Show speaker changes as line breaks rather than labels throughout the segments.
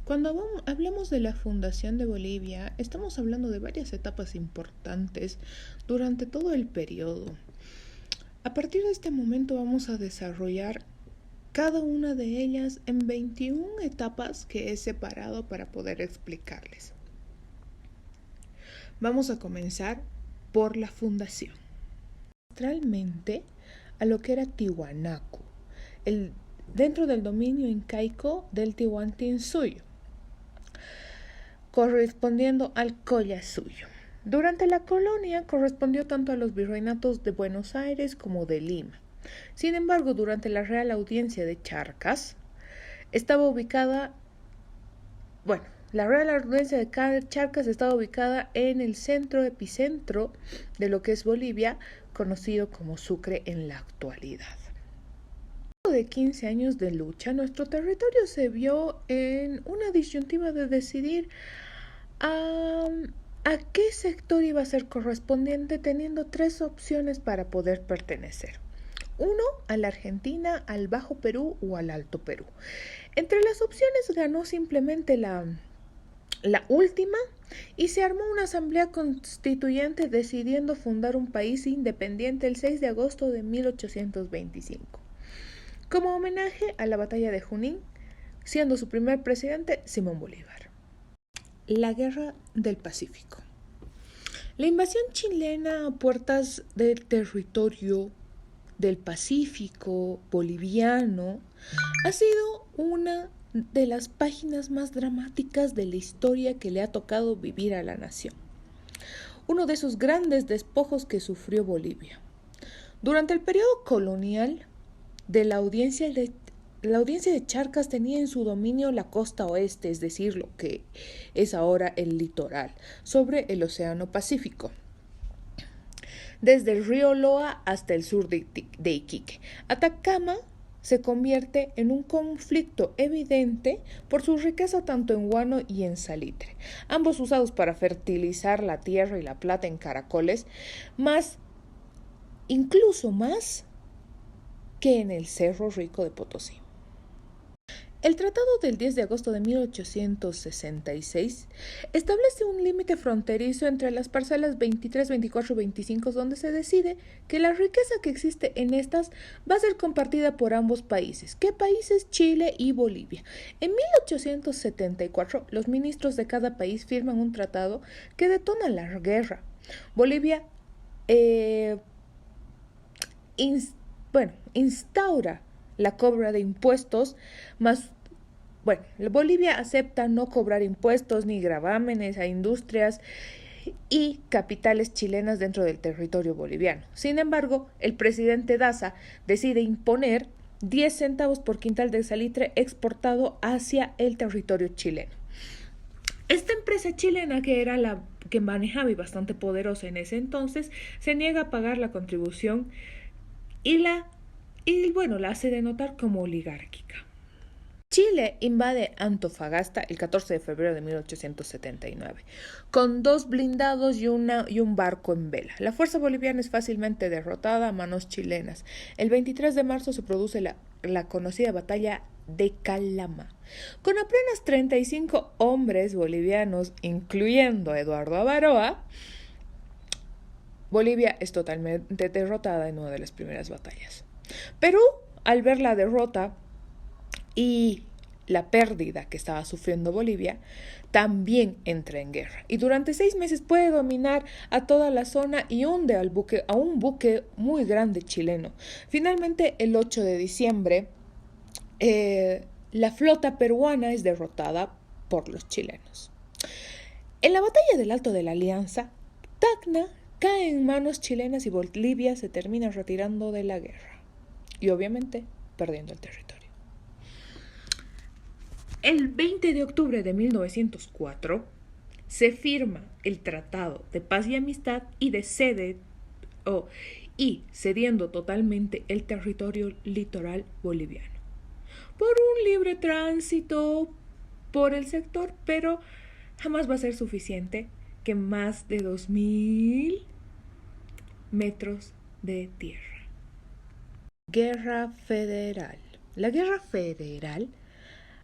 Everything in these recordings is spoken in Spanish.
Cuando hablamos de la fundación de Bolivia, estamos hablando de varias etapas importantes durante todo el periodo. A partir de este momento vamos a desarrollar cada una de ellas en 21 etapas que he separado para poder explicarles. Vamos a comenzar por la fundación. Centralmente a lo que era Tiwanaku, dentro del dominio incaico del Tiwantinsuyo, correspondiendo al Collasuyo. Durante la colonia correspondió tanto a los virreinatos de Buenos Aires como de Lima. Sin embargo, durante la Real Audiencia de Charcas, estaba ubicada, la Real Audiencia de Charcas estaba ubicada en el epicentro de lo que es Bolivia, conocido como Sucre en la actualidad. Luego de 15 años de lucha, nuestro territorio se vio en una disyuntiva de decidir a qué sector iba a ser correspondiente, teniendo tres opciones para poder pertenecer. Uno, a la Argentina, al Bajo Perú o al Alto Perú. Entre las opciones ganó simplemente la última y se armó una asamblea constituyente decidiendo fundar un país independiente el 6 de agosto de 1825. Como homenaje a la batalla de Junín, siendo su primer presidente Simón Bolívar. La Guerra del Pacífico. La invasión chilena a puertas del territorio del Pacífico boliviano ha sido una de las páginas más dramáticas de la historia que le ha tocado vivir a la nación. Uno de esos grandes despojos que sufrió Bolivia. Durante el periodo colonial, la audiencia de Charcas tenía en su dominio la costa oeste, es decir, lo que es ahora el litoral, sobre el Océano Pacífico, desde el río Loa hasta el sur de Iquique. Atacama se convierte en un conflicto evidente por su riqueza tanto en guano y en salitre, ambos usados para fertilizar la tierra y la plata en caracoles, incluso más que en el Cerro Rico de Potosí. El Tratado del 10 de agosto de 1866 establece un límite fronterizo entre las parcelas 23, 24 y 25, donde se decide que la riqueza que existe en estas va a ser compartida por ambos países. ¿Qué países? Chile y Bolivia. En 1874, los ministros de cada país firman un tratado que detona la guerra. Bolivia instaura la cobra de impuestos, Bolivia acepta no cobrar impuestos ni gravámenes a industrias y capitales chilenas dentro del territorio boliviano. Sin embargo, el presidente Daza decide imponer 10 centavos por quintal de salitre exportado hacia el territorio chileno. Esta empresa chilena, que era la que manejaba y bastante poderosa en ese entonces, se niega a pagar la contribución y la hace denotar como oligárquica. Chile invade Antofagasta el 14 de febrero de 1879, con 2 blindados y un barco en vela. La fuerza boliviana es fácilmente derrotada a manos chilenas. El 23 de marzo se produce la conocida batalla de Calama. Con apenas 35 hombres bolivianos, incluyendo a Eduardo Avaroa, Bolivia es totalmente derrotada en una de las primeras batallas. Perú, al ver la derrota y la pérdida que estaba sufriendo Bolivia, también entra en guerra. Y durante 6 meses puede dominar a toda la zona y hunde a un buque muy grande chileno. Finalmente, el 8 de diciembre, la flota peruana es derrotada por los chilenos. En la batalla del Alto de la Alianza, Tacna cae en manos chilenas y Bolivia se termina retirando de la guerra. Y obviamente perdiendo el territorio. El 20 de octubre de 1904 se firma el Tratado de Paz y Amistad y cediendo totalmente el territorio litoral boliviano por un libre tránsito por el sector, pero jamás va a ser suficiente que más de 2.000 metros de tierra. Guerra Federal. La Guerra Federal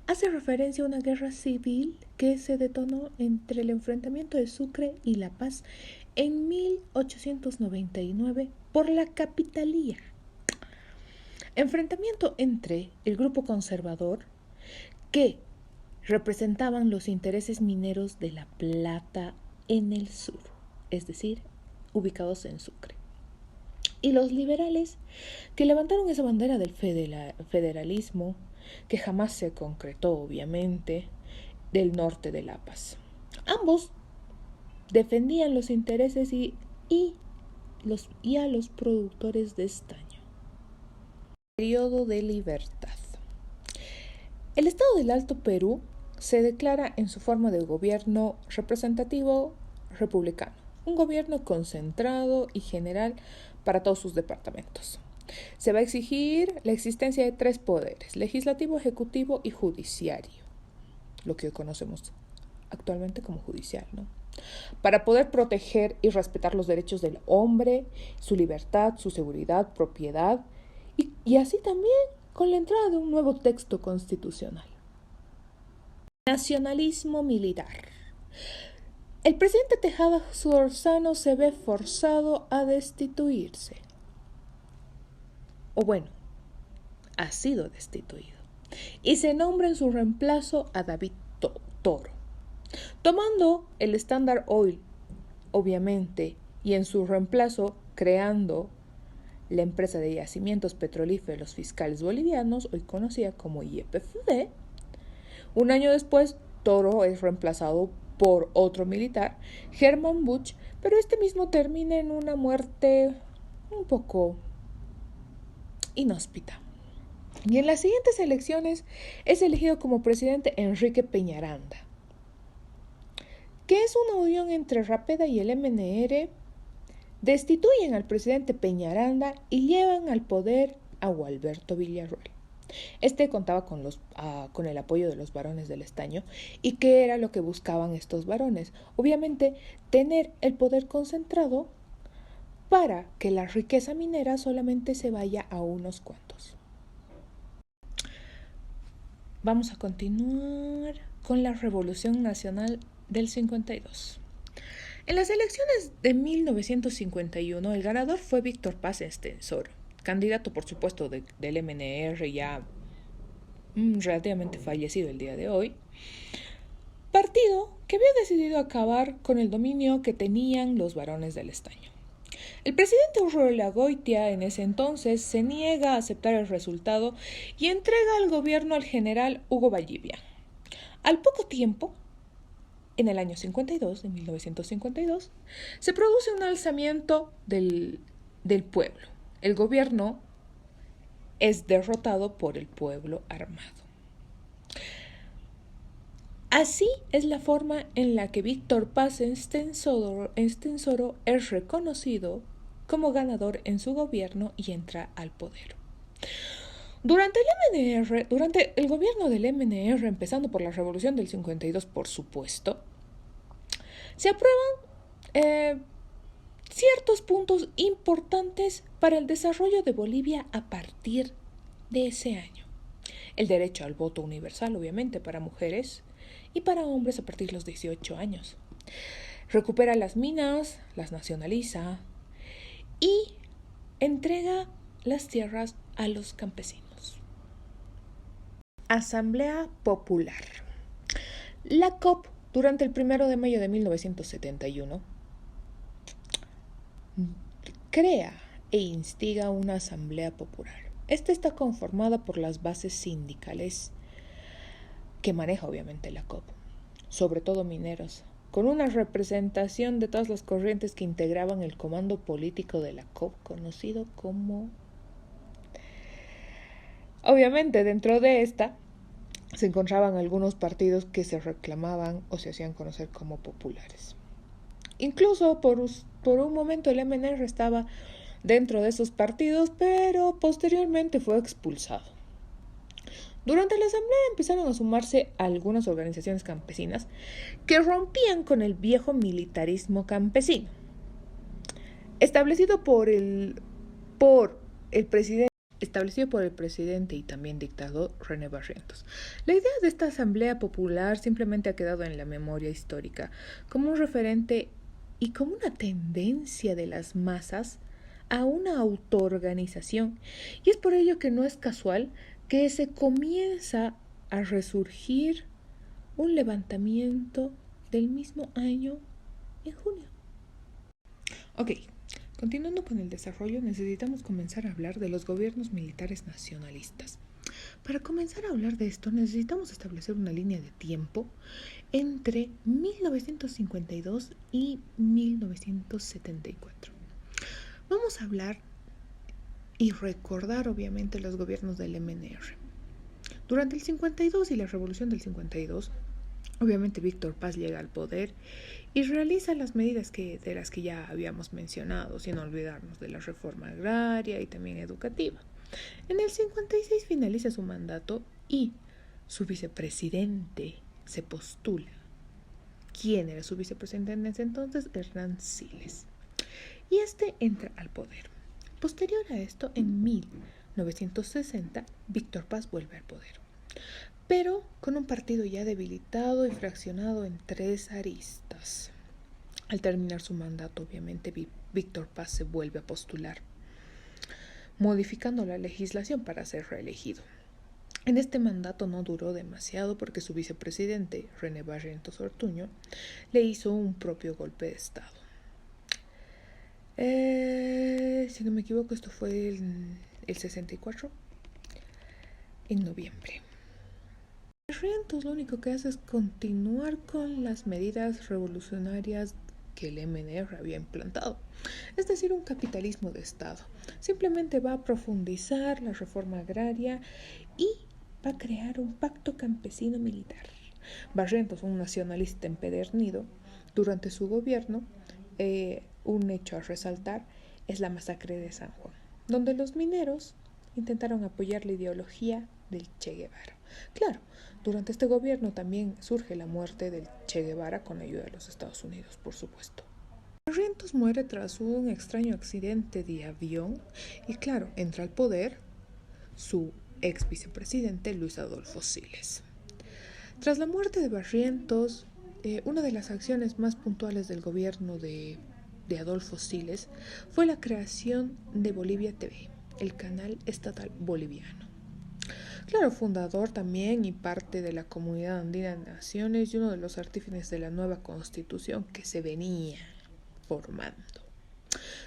hace referencia a una guerra civil que se detonó entre el enfrentamiento de Sucre y La Paz en 1899 por la capitalía. Enfrentamiento entre el grupo conservador, que representaban los intereses mineros de La Plata en el sur, es decir, ubicados en Sucre, y los liberales, que levantaron esa bandera del federalismo, que jamás se concretó, obviamente, del norte de La Paz. Ambos defendían los intereses y a los productores de estaño. Periodo de libertad. El Estado del Alto Perú se declara en su forma de gobierno representativo republicano, un gobierno concentrado y general para todos sus departamentos. Se va a exigir la existencia de 3 poderes: legislativo, ejecutivo y judiciario, lo que hoy conocemos actualmente como judicial, ¿no? Para poder proteger y respetar los derechos del hombre, su libertad, su seguridad, propiedad, y así también con la entrada de un nuevo texto constitucional. Nacionalismo militar. El presidente Tejada Sorzano se ve forzado a destituirse. O bueno, ha sido destituido. Y se nombra en su reemplazo a David Toro. Tomando el Standard Oil, obviamente, y en su reemplazo creando la empresa de yacimientos petrolíferos fiscales bolivianos, hoy conocida como YPFB. Un año después, Toro es reemplazado por otro militar, Herman Busch, pero este mismo termina en una muerte un poco inhóspita. Y en las siguientes elecciones es elegido como presidente Enrique Peñaranda, que es una unión entre Rapeda y el MNR. Destituyen al presidente Peñaranda y llevan al poder a Gualberto Villarroel. Este contaba con el apoyo de los varones del estaño. ¿Y qué era lo que buscaban estos varones? Obviamente, tener el poder concentrado para que la riqueza minera solamente se vaya a unos cuantos. Vamos a continuar con la Revolución Nacional del 52. En las elecciones de 1951, el ganador fue Víctor Paz Estenssoro, candidato, por supuesto, del MNR, ya relativamente fallecido el día de hoy, partido que había decidido acabar con el dominio que tenían los varones del estaño. El presidente Urrola Goitia, en ese entonces, se niega a aceptar el resultado y entrega al gobierno al general Hugo Valdivia. Al poco tiempo, en el año 52, de 1952, se produce un alzamiento del pueblo. El gobierno es derrotado por el pueblo armado. Así es la forma en la que Víctor Paz Estenssoro es reconocido como ganador en su gobierno y entra al poder. Durante el gobierno del MNR, empezando por la Revolución del 52, por supuesto, se aprueban ciertos puntos importantes para el desarrollo de Bolivia a partir de ese año. El derecho al voto universal, obviamente, para mujeres y para hombres a partir de los 18 años. Recupera las minas, las nacionaliza y entrega las tierras a los campesinos. Asamblea Popular. La COP, durante el 1 de mayo de 1971, crea e instiga una asamblea popular. Esta está conformada por las bases sindicales que maneja obviamente la COP, sobre todo mineros, con una representación de todas las corrientes que integraban el comando político de la COP, conocido como... Obviamente dentro de esta se encontraban algunos partidos que se reclamaban o se hacían conocer como populares. Incluso por un momento el MNR estaba dentro de esos partidos, pero posteriormente fue expulsado. Durante la asamblea empezaron a sumarse algunas organizaciones campesinas que rompían con el viejo militarismo campesino, establecido por el presidente establecido por el presidente y también dictador René Barrientos. La idea de esta asamblea popular simplemente ha quedado en la memoria histórica como un referente y como una tendencia de las masas a una autoorganización. Y es por ello que no es casual que se comienza a resurgir un levantamiento del mismo año en junio. Ok, continuando con el desarrollo, necesitamos comenzar a hablar de los gobiernos militares nacionalistas. Para comenzar a hablar de esto, necesitamos establecer una línea de tiempo entre 1952 y 1974. Vamos a hablar y recordar, obviamente, los gobiernos del MNR. Durante el 52 y la revolución del 52, obviamente Víctor Paz llega al poder y realiza las medidas de las que ya habíamos mencionado, sin olvidarnos de la reforma agraria y también educativa. En el 56 finaliza su mandato y su vicepresidente se postula. ¿Quién era su vicepresidente en ese entonces? Hernán Siles. Y este entra al poder. Posterior a esto, en 1960, Víctor Paz vuelve al poder, pero con un partido ya debilitado y fraccionado en 3 aristas. Al terminar su mandato, obviamente, Víctor Paz se vuelve a postular, modificando la legislación para ser reelegido. En este mandato no duró demasiado porque su vicepresidente, René Barrientos Ortuño, le hizo un propio golpe de Estado. Si no me equivoco, esto fue el 64, en noviembre. Barrientos lo único que hace es continuar con las medidas revolucionarias que el MNR había implantado, es decir, un capitalismo de Estado. Simplemente va a profundizar la reforma agraria y va a crear un pacto campesino militar. Barrientos, un nacionalista empedernido, durante su gobierno, un hecho a resaltar es la masacre de San Juan, donde los mineros intentaron apoyar la ideología del Che Guevara. Claro, durante este gobierno también surge la muerte del Che Guevara con ayuda de los Estados Unidos, por supuesto. Barrientos muere tras un extraño accidente de avión y claro, entra al poder su ex vicepresidente Luis Adolfo Siles. Tras la muerte de Barrientos, una de las acciones más puntuales del gobierno de Adolfo Siles fue la creación de Bolivia TV, el canal estatal boliviano. Claro, fundador también y parte de la Comunidad Andina de Naciones y uno de los artífices de la nueva constitución que se venía formando.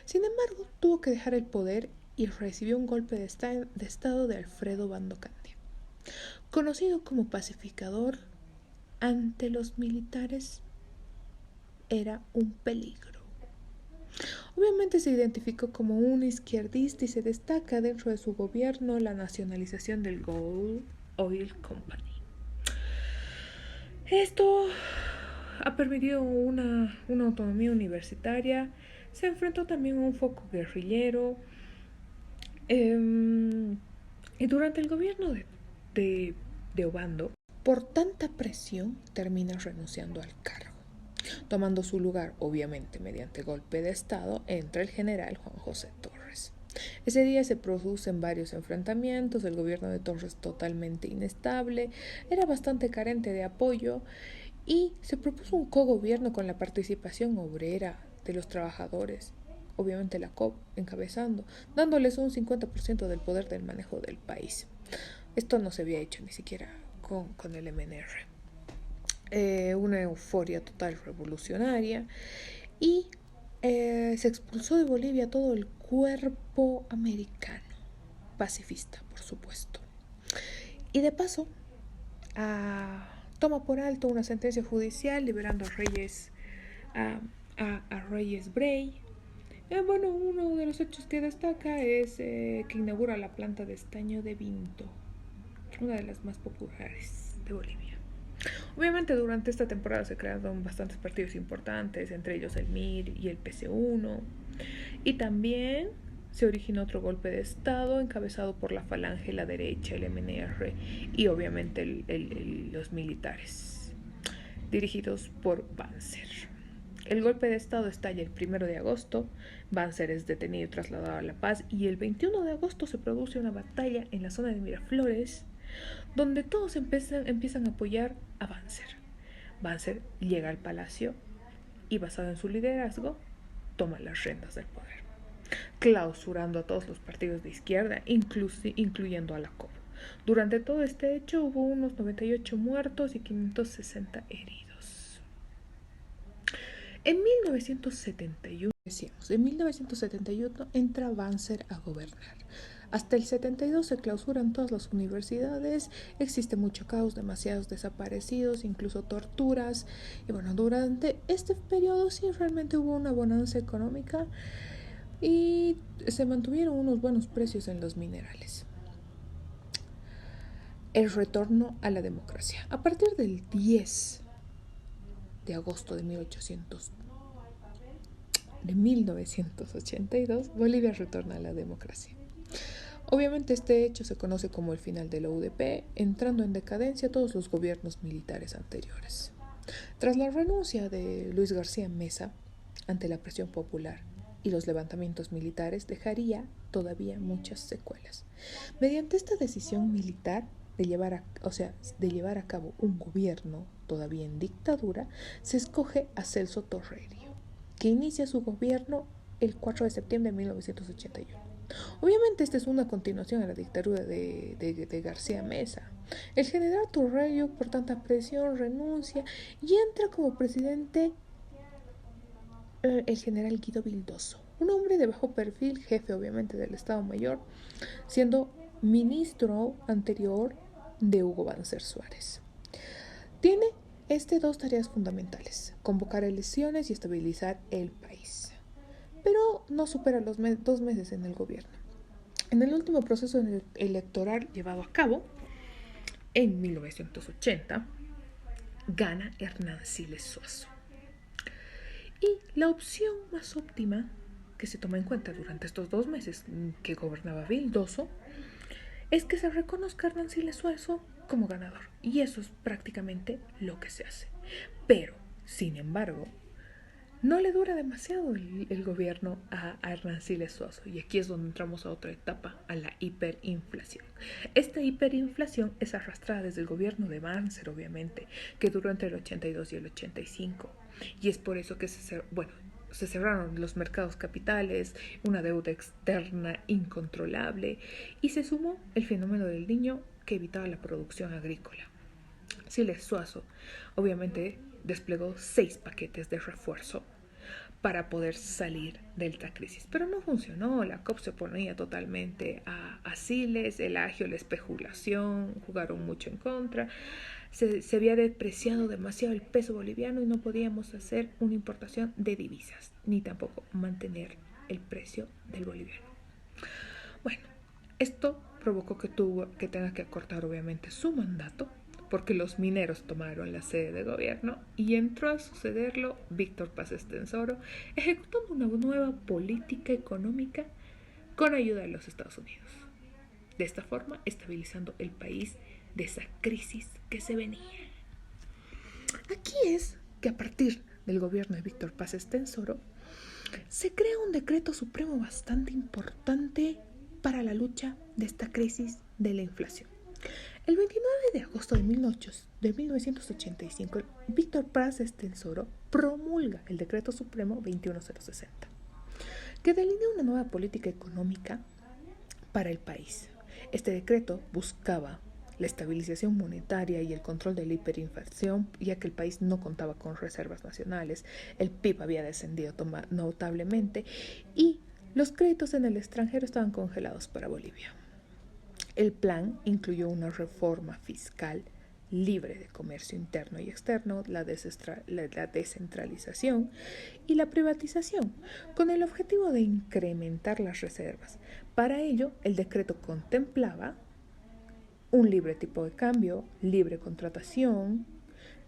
Sin embargo, tuvo que dejar el poder y recibió un golpe de estado de Alfredo Bando Candia. Conocido como pacificador, ante los militares era un peligro. Obviamente se identificó como un izquierdista y se destaca dentro de su gobierno la nacionalización del Gold Oil Company. Esto ha permitido una autonomía universitaria, se enfrentó también a un foco guerrillero y durante el gobierno de Obando, por tanta presión, termina renunciando al cargo. Tomando su lugar, obviamente mediante golpe de Estado, entra el general Juan José Torres. Ese día se producen varios enfrentamientos, el gobierno de Torres totalmente inestable, era bastante carente de apoyo y se propuso un cogobierno con la participación obrera de los trabajadores, obviamente la COP encabezando, dándoles un 50% del poder del manejo del país. Esto no se había hecho ni siquiera con el MNR. Una euforia total revolucionaria y se expulsó de Bolivia todo el cuerpo americano, pacifista por supuesto, y de paso toma por alto una sentencia judicial liberando a Reyes Brey. Uno de los hechos que destaca es que inaugura la planta de estaño de Vinto, una de las más populares de Bolivia. Obviamente durante esta temporada se crearon bastantes partidos importantes, entre ellos el MIR y el PC1, y también se originó otro golpe de Estado encabezado por la Falange, la derecha, el MNR y obviamente los militares, dirigidos por Banzer. El golpe de estado estalla el 1 de agosto, Banzer es detenido y trasladado a La Paz y el 21 de agosto se produce una batalla en la zona de Miraflores donde todos empiezan a apoyar a Banzer. Banzer llega al palacio y basado en su liderazgo toma las riendas del poder, clausurando a todos los partidos de izquierda, incluyendo a la COP. Durante todo este hecho hubo unos 98 muertos y 560 heridos. En 1971, entra Banzer a gobernar. Hasta el 72 se clausuran todas las universidades, existe mucho caos, demasiados desaparecidos, incluso torturas. Y bueno, durante este periodo sí realmente hubo una bonanza económica y se mantuvieron unos buenos precios en los minerales. El retorno a la democracia. A partir del 10 de agosto de 1982, Bolivia retorna a la democracia. Obviamente este hecho se conoce como el final de la UDP, entrando en decadencia todos los gobiernos militares anteriores. Tras la renuncia de Luis García Meza ante la presión popular y los levantamientos militares, dejaría todavía muchas secuelas. Mediante esta decisión militar de llevar a cabo un gobierno todavía en dictadura, se escoge a Celso Torrerio, que inicia su gobierno el 4 de septiembre de 1981. Obviamente esta es una continuación a la dictadura de García Meza. El general Torrerio, por tanta presión, renuncia y entra como presidente el general Guido Vildoso, un hombre de bajo perfil, jefe obviamente del Estado Mayor, siendo ministro anterior de Hugo Banzer Suárez. Tiene dos tareas fundamentales: convocar elecciones y estabilizar el país. Pero no supera los 2 meses en el gobierno. En el último proceso electoral llevado a cabo, en 1980, gana Hernán Siles Suazo. Y la opción más óptima que se toma en cuenta durante estos 2 meses que gobernaba Vildoso es que se reconozca a Hernán Siles Suazo como ganador. Y eso es prácticamente lo que se hace. Pero, sin embargo, no le dura demasiado el gobierno a Hernán Siles Suazo, y aquí es donde entramos a otra etapa, a la hiperinflación. Esta hiperinflación es arrastrada desde el gobierno de Banzer, obviamente, que duró entre el 82 y el 85, y es por eso que se cerraron los mercados capitales, una deuda externa incontrolable, y se sumó el fenómeno del Niño que evitaba la producción agrícola. Siles Suazo, obviamente, desplegó 6 paquetes de refuerzo para poder salir de esta crisis. Pero no funcionó, la COP se oponía totalmente a Siles, el agio, la especulación, jugaron mucho en contra, se había depreciado demasiado el peso boliviano y no podíamos hacer una importación de divisas, ni tampoco mantener el precio del boliviano. Bueno, esto provocó que tenga que acortar obviamente su mandato, porque los mineros tomaron la sede de gobierno y entró a sucederlo Víctor Paz Estenssoro, ejecutando una nueva política económica con ayuda de los Estados Unidos. De esta forma, estabilizando el país de esa crisis que se venía. Aquí es que a partir del gobierno de Víctor Paz Estenssoro se crea un decreto supremo bastante importante para la lucha de esta crisis de la inflación. El 29 de agosto de 1985, Víctor Paz Estenssoro promulga el Decreto Supremo 21060, que delinea una nueva política económica para el país. Este decreto buscaba la estabilización monetaria y el control de la hiperinflación, ya que el país no contaba con reservas nacionales, el PIB había descendido notablemente y los créditos en el extranjero estaban congelados para Bolivia. El plan incluyó una reforma fiscal libre de comercio interno y externo, la descentralización y la privatización, con el objetivo de incrementar las reservas. Para ello, el decreto contemplaba un libre tipo de cambio, libre contratación,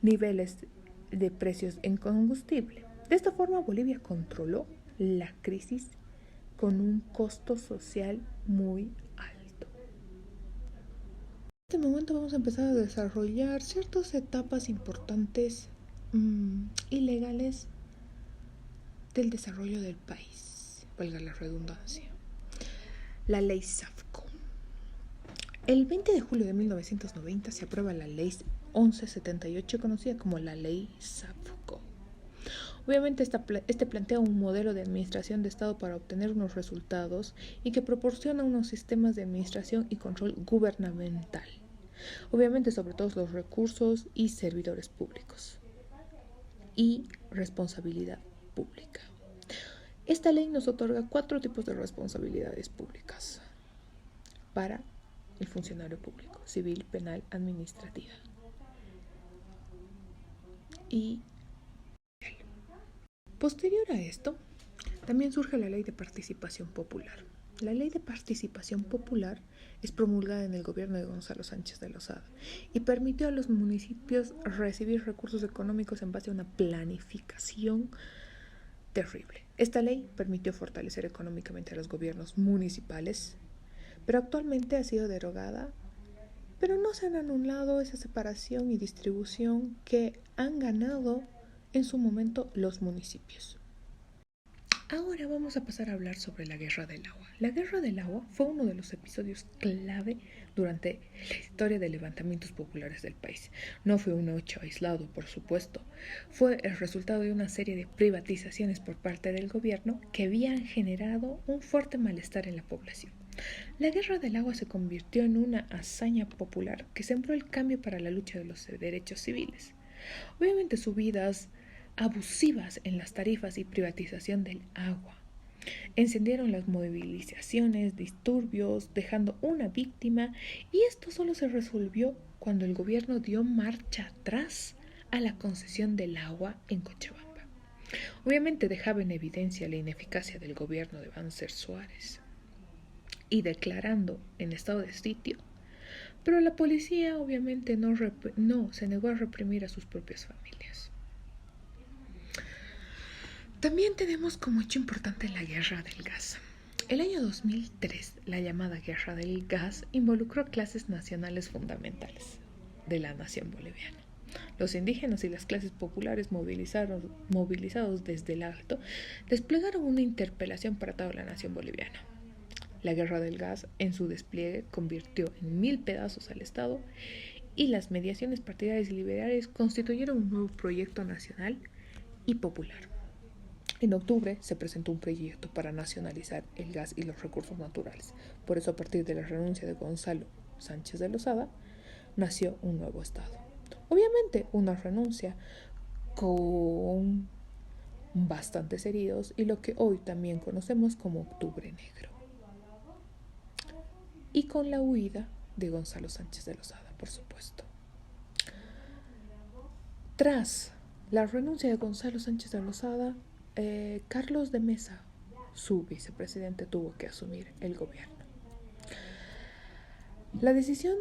niveles de precios en combustible. De esta forma, Bolivia controló la crisis con un costo social muy alto. En este momento vamos a empezar a desarrollar ciertas etapas importantes y legales del desarrollo del país, valga la redundancia. La ley SAFCO. El 20 de julio de 1990 se aprueba la ley 1178, conocida como la ley SAFCO. Obviamente este plantea un modelo de administración de Estado para obtener unos resultados y que proporciona unos sistemas de administración y control gubernamental. Obviamente sobre todos los recursos y servidores públicos. Y responsabilidad pública. Esta ley nos otorga 4 tipos de responsabilidades públicas para el funcionario público: civil, penal, administrativa. Y posterior a esto, también surge la Ley de Participación Popular. La Ley de Participación Popular es promulgada en el gobierno de Gonzalo Sánchez de Lozada y permitió a los municipios recibir recursos económicos en base a una planificación terrible. Esta ley permitió fortalecer económicamente a los gobiernos municipales, pero actualmente ha sido derogada, pero no se han anulado esa separación y distribución que han ganado en su momento los municipios. Ahora vamos a pasar a hablar sobre la Guerra del Agua. La Guerra del Agua fue uno de los episodios clave durante la historia de levantamientos populares del país. No fue un hecho aislado, por supuesto. Fue el resultado de una serie de privatizaciones por parte del gobierno que habían generado un fuerte malestar en la población. La Guerra del Agua se convirtió en una hazaña popular que sembró el cambio para la lucha de los derechos civiles. Obviamente subidas abusivas en las tarifas y privatización del agua encendieron las movilizaciones, disturbios, dejando una víctima, y esto solo se resolvió cuando el gobierno dio marcha atrás a la concesión del agua en Cochabamba. Obviamente dejaba en evidencia la ineficacia del gobierno de Banzer Suárez y declarando en estado de sitio, pero la policía obviamente no se negó a reprimir a sus propias familias. También tenemos como hecho importante la Guerra del Gas. El año 2003, la llamada Guerra del Gas involucró clases nacionales fundamentales de la nación boliviana. Los indígenas y las clases populares movilizados desde el alto desplegaron una interpelación para toda la nación boliviana. La Guerra del Gas, en su despliegue, convirtió en 1000 pedazos al Estado, y las mediaciones partidarias y liberales constituyeron un nuevo proyecto nacional y popular. En octubre se presentó un proyecto para nacionalizar el gas y los recursos naturales. Por eso, a partir de la renuncia de Gonzalo Sánchez de Lozada, nació un nuevo Estado. Obviamente, una renuncia con bastantes heridos y lo que hoy también conocemos como Octubre Negro. Y con la huida de Gonzalo Sánchez de Lozada, por supuesto. Tras la renuncia de Gonzalo Sánchez de Lozada, Carlos de Mesa, su vicepresidente, tuvo que asumir el gobierno. La decisión,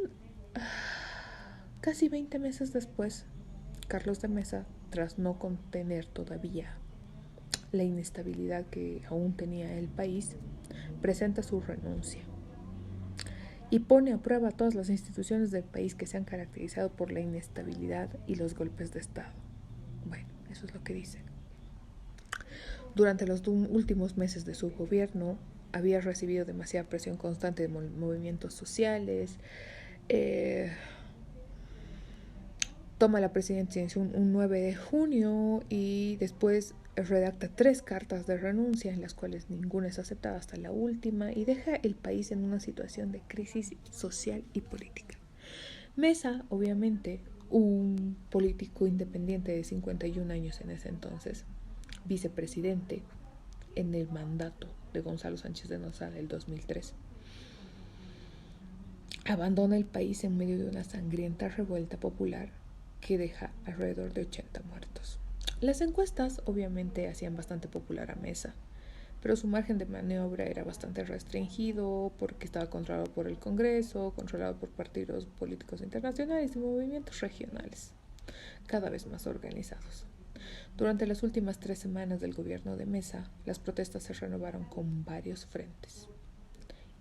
casi 20 meses después, Carlos de Mesa, tras no contener todavía la inestabilidad que aún tenía el país, presenta su renuncia y pone a prueba todas las instituciones del país que se han caracterizado por la inestabilidad y los golpes de Estado. Bueno, eso es lo que dice. Durante los últimos meses de su gobierno, había recibido demasiada presión constante de movimientos sociales. Toma la presidencia un 9 de junio y después redacta 3 cartas de renuncia, en las cuales ninguna es aceptada hasta la última, y deja el país en una situación de crisis social y política. Mesa, obviamente, un político independiente de 51 años en ese entonces, vicepresidente en el mandato de Gonzalo Sánchez de Lozada del 2003, abandona el país en medio de una sangrienta revuelta popular que deja alrededor de 80 muertos. Las encuestas obviamente hacían bastante popular a Mesa, pero su margen de maniobra era bastante restringido porque estaba controlado por el Congreso, controlado por partidos políticos internacionales y movimientos regionales, cada vez más organizados. Durante las últimas 3 semanas del gobierno de Mesa, las protestas se renovaron con varios frentes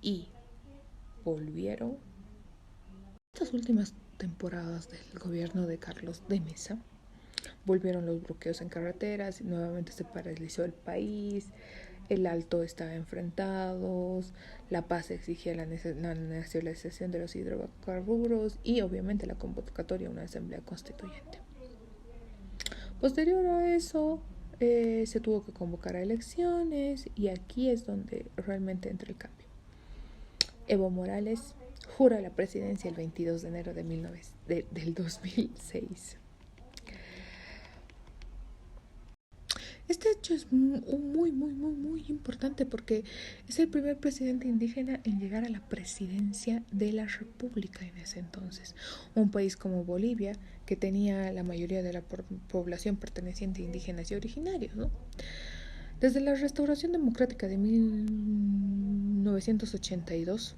y volvieron. Estas últimas temporadas del gobierno de Carlos de Mesa Volvieron los bloqueos en carreteras, y nuevamente se paralizó el país, el Alto estaba enfrentado, la paz exigía la nacionalización de los hidrocarburos y obviamente la convocatoria a una asamblea constituyente. Posterior a eso, se tuvo que convocar a elecciones y aquí es donde realmente entra el cambio. Evo Morales jura la presidencia el 22 de enero del 2006. Este hecho es muy importante porque es el primer presidente indígena en llegar a la presidencia de la República en ese entonces. Un país como Bolivia, que tenía la mayoría de la población perteneciente a indígenas y originarios, ¿no? Desde la restauración democrática de 1982,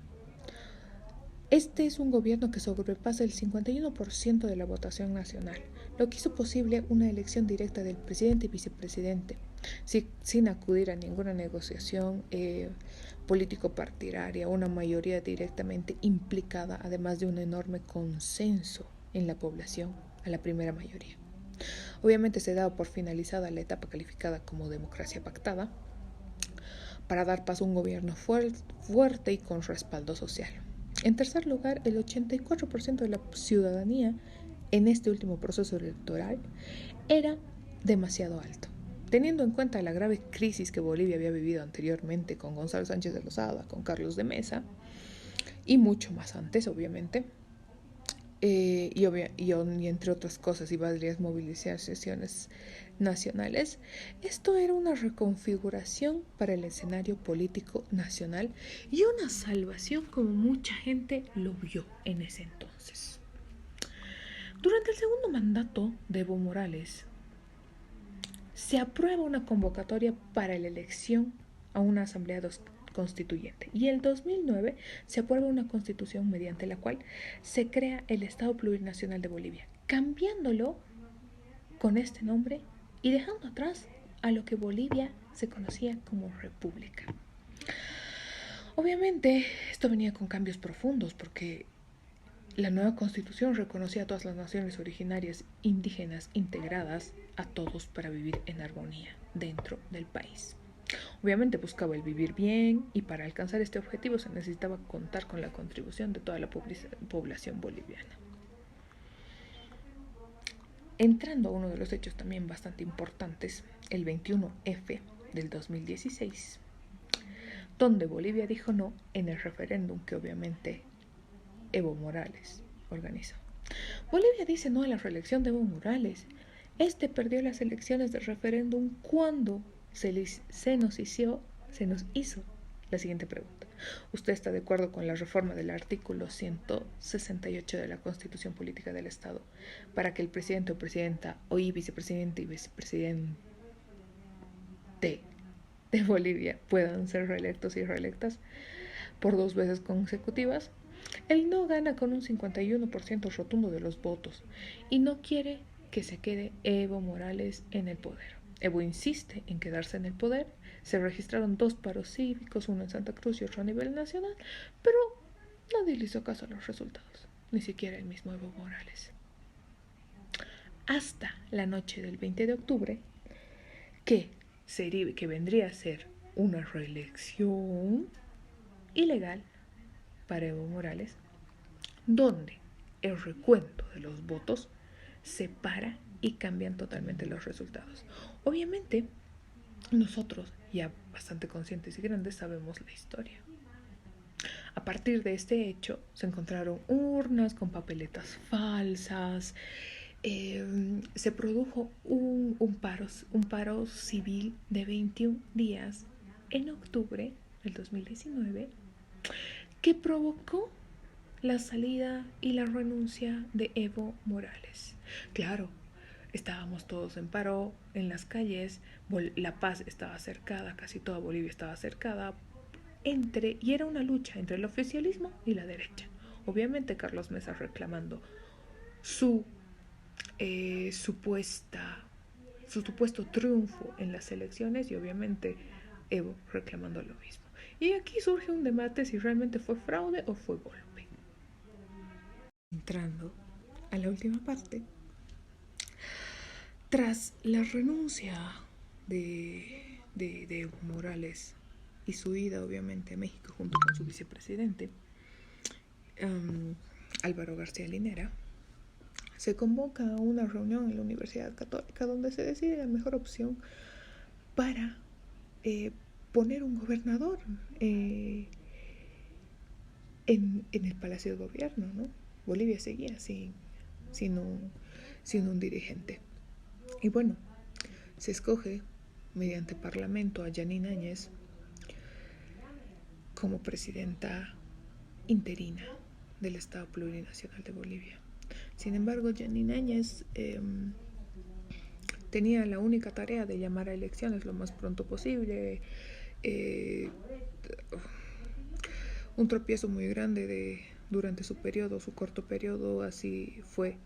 este es un gobierno que sobrepasa el 51% de la votación nacional, lo que hizo posible una elección directa del presidente y vicepresidente, sin acudir a ninguna negociación político-partidaria, una mayoría directamente implicada, además de un enorme consenso en la población, a la primera mayoría. Obviamente se da por finalizada la etapa calificada como democracia pactada, para dar paso a un gobierno fuerte y con respaldo social. En tercer lugar, el 84% de la ciudadanía en este último proceso electoral era demasiado alto. Teniendo en cuenta la grave crisis que Bolivia había vivido anteriormente con Gonzalo Sánchez de Lozada, con Carlos de Mesa, y mucho más antes, obviamente, y entre otras cosas y varias movilizaciones nacionales, esto era una reconfiguración para el escenario político nacional y una salvación como mucha gente lo vio en ese entonces. Durante el segundo mandato de Evo Morales, se aprueba una convocatoria para la elección a una asamblea constituyente y en 2009 se aprueba una constitución mediante la cual se crea el Estado Plurinacional de Bolivia, cambiándolo con este nombre y dejando atrás a lo que Bolivia se conocía como república. Obviamente esto venía con cambios profundos porque la nueva constitución reconocía a todas las naciones originarias indígenas integradas a todos para vivir en armonía dentro del país. Obviamente buscaba el vivir bien y para alcanzar este objetivo se necesitaba contar con la contribución de toda la población boliviana. Entrando a uno de los hechos también bastante importantes, el 21F del 2016, donde Bolivia dijo no en el referéndum que obviamente Evo Morales organizó. Bolivia dice no a la reelección de Evo Morales. Este perdió las elecciones del referéndum cuando se nos hizo la siguiente pregunta. ¿Usted está de acuerdo con la reforma del artículo 168 de la Constitución Política del Estado para que el presidente o presidenta o vicepresidente y vicepresidente de Bolivia puedan ser reelectos y reelectas por 2 veces consecutivas? El no gana con un 51% rotundo de los votos y no quiere que se quede Evo Morales en el poder. Evo insiste en quedarse en el poder. Se registraron 2 paros cívicos, uno en Santa Cruz y otro a nivel nacional, pero nadie le hizo caso a los resultados, ni siquiera el mismo Evo Morales. Hasta la noche del 20 de octubre, que vendría a ser una reelección ilegal para Evo Morales, donde el recuento de los votos separa y cambian totalmente los resultados. Obviamente, nosotros, ya bastante conscientes y grandes, sabemos la historia. A partir de este hecho, se encontraron urnas con papeletas falsas, se produjo un paro civil de 21 días en octubre del 2019 que provocó la salida y la renuncia de Evo Morales. Claro, estábamos todos en paro en las calles, La Paz estaba cercada, casi toda Bolivia estaba cercada, y era una lucha entre el oficialismo y la derecha. Obviamente Carlos Mesa reclamando su supuesto triunfo en las elecciones y obviamente Evo reclamando lo mismo. Y aquí surge un debate si realmente fue fraude o fue golpe. Entrando a la última parte, Tras la renuncia de Evo Morales y su ida obviamente a México junto con su vicepresidente, Álvaro García Linera, se convoca a una reunión en la Universidad Católica donde se decide la mejor opción para poner un gobernador en el Palacio de Gobierno, ¿no? Bolivia seguía sin un dirigente. Y bueno, se escoge mediante parlamento a Janine Áñez como presidenta interina del Estado Plurinacional de Bolivia. Sin embargo, Janine Áñez tenía la única tarea de llamar a elecciones lo más pronto posible. Un tropiezo muy grande durante su corto periodo, así fue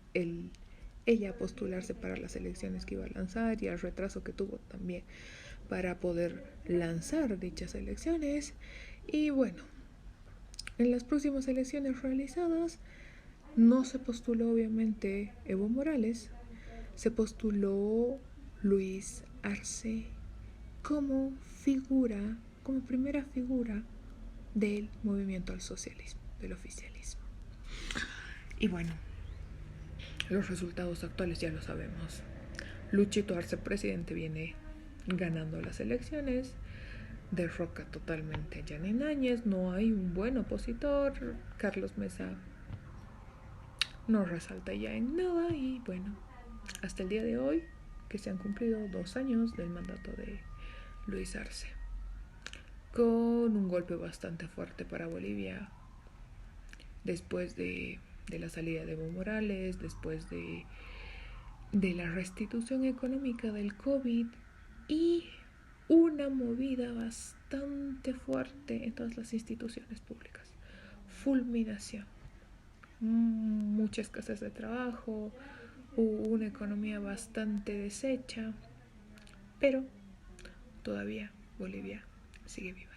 ella postularse para las elecciones que iba a lanzar y el retraso que tuvo también para poder lanzar dichas elecciones. Y bueno, en las próximas elecciones realizadas no se postuló obviamente Evo Morales, se postuló Luis Arce como primera figura del movimiento al socialismo, del oficialismo. Y bueno, los resultados actuales ya lo sabemos. Luchito Arce, presidente, viene ganando las elecciones, derroca totalmente a Janine Áñez, no hay un buen opositor, Carlos Mesa no resalta ya en nada y bueno, hasta el día de hoy que se han cumplido 2 años del mandato de Luis Arce, con un golpe bastante fuerte para Bolivia después de la salida de Evo Morales, después de la restitución económica del COVID y una movida bastante fuerte en todas las instituciones públicas. Fulminación, mucha escasez de trabajo, una economía bastante deshecha, pero todavía Bolivia sigue viva.